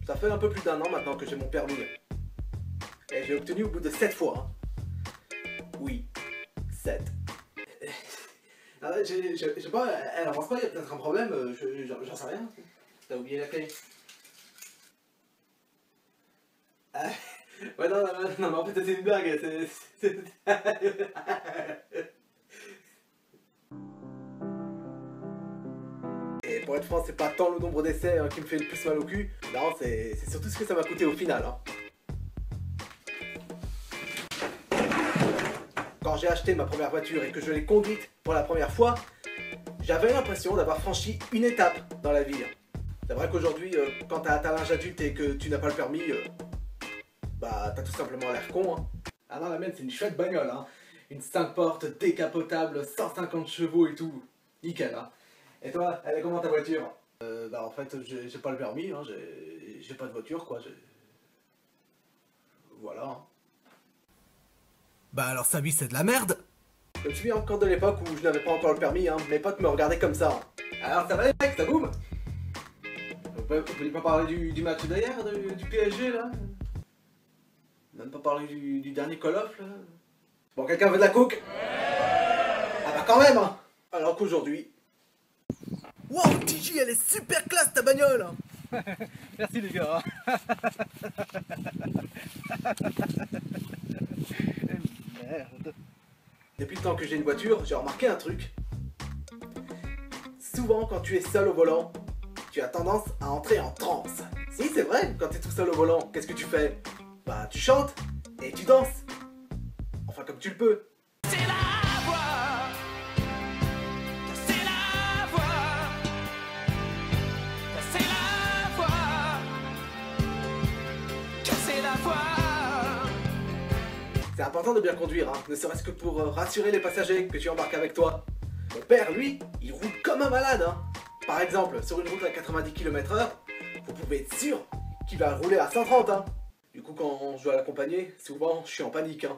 Ça fait un peu plus d'1 an maintenant que j'ai mon permis. Et j'ai obtenu au bout de 7 fois. Hein. Oui, 7. Je sais pas, elle avance pas, il y a peut-être un problème, j'en sais rien. T'as oublié la clé. Ah, ouais, non, mais en fait c'est une blague. Et pour être franc, c'est pas tant le nombre d'essais qui me fait le plus mal au cul. Non, c'est surtout ce que ça m'a coûté au final. Hein. Quand j'ai acheté ma première voiture et que je l'ai conduite pour la première fois, j'avais l'impression d'avoir franchi une étape dans la vie. C'est vrai qu'aujourd'hui, quand t'as atteint l'âge adulte et que tu n'as pas le permis, bah t'as tout simplement l'air con. Hein. Ah non, la mienne c'est une chouette bagnole. Hein. Une 5 portes décapotable, 150 chevaux et tout. Nickel. Hein. Et toi, elle est comment ta voiture? Bah en fait, j'ai pas le permis, hein. J'ai pas de voiture quoi. Voilà. Hein. Bah alors sa vie c'est de la merde. Je me souviens encore de l'époque où je n'avais pas encore le permis, hein. Mes potes me regardaient comme ça. Hein. Alors ça va les mecs, ça boum? Vous voulez pas parler du match d'hier, du PSG là? Même pas parler du dernier Call of là? Bon, quelqu'un veut de la coke? Ah bah quand même hein. Alors qu'aujourd'hui... Wow, TJ, elle est super classe ta bagnole. Merci les gars. Merde. Depuis le temps que j'ai une voiture, j'ai remarqué un truc. Souvent, quand tu es seul au volant, tu as tendance à entrer en transe. Si, c'est vrai, quand tu es tout seul au volant, qu'est-ce que tu fais? Bah, tu chantes et tu danses. Enfin, comme tu le peux. C'est la voix. C'est la voix. C'est la voix. C'est la voix. C'est important de bien conduire, hein, ne serait-ce que pour rassurer les passagers que tu embarques avec toi. Mon père, lui, il roule comme un malade. Hein. Par exemple, sur une route à 90 km/h, vous pouvez être sûr qu'il va rouler à 130. Hein. Du coup, quand je dois l'accompagner, souvent, je suis en panique. Hein.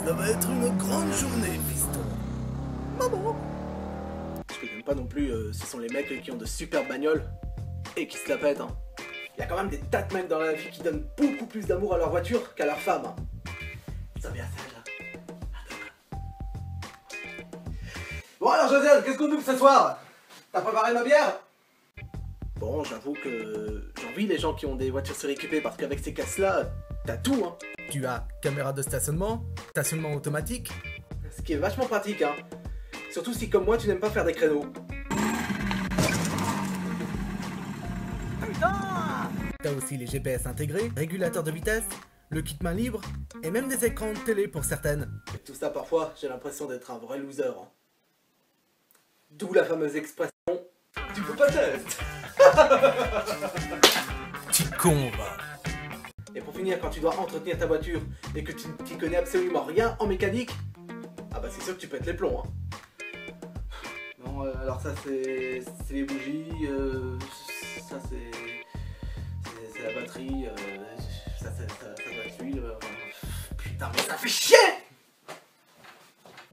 Ça va être une grande journée, fiston. Maman. Ce que j'aime pas non plus, ce sont les mecs qui ont de superbes bagnoles et qui se la pètent. Hein. Il y a quand même des tas de mecs dans la vie qui donnent beaucoup plus d'amour à leur voiture qu'à leur femme. Hein. Ils sont bien sages. Hein. Bon alors Josiane, qu'est-ce qu'on bouffe ce soir? T'as préparé ma bière? Bon, j'avoue que j'envie les gens qui ont des voitures suréquipées parce qu'avec ces caisses-là, t'as tout, hein. Tu as caméra de stationnement automatique, ce qui est vachement pratique, hein. Surtout si, comme moi, tu n'aimes pas faire des créneaux. Putain! T'as aussi les GPS intégrés, régulateur de vitesse, le kit main libre, et même des écrans de télé pour certaines. Et tout ça, parfois, j'ai l'impression d'être un vrai loser. Hein. D'où la fameuse expression « Tu peux pas test !» Petit con, va. Et pour finir, quand tu dois entretenir ta voiture et que tu n'y connais absolument rien en mécanique, ah bah c'est sûr que tu pètes les plombs. Hein. Bon, alors ça c'est les bougies, ça c'est la batterie, ça doit être l'huile. Putain mais ça fait chier!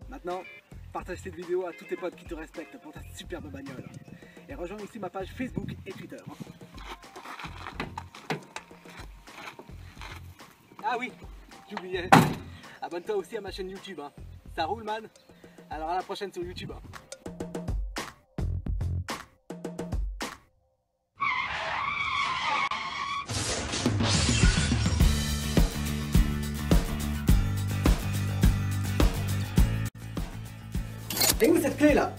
Maintenant, partage cette vidéo à tous tes potes qui te respectent pour ta superbe bagnole. Et rejoins aussi ma page Facebook et Twitter. Ah oui, j'oubliais. Abonne-toi aussi à ma chaîne YouTube. Hein. Ça roule, man. Alors à la prochaine sur YouTube. Hein. Et où cette clé là?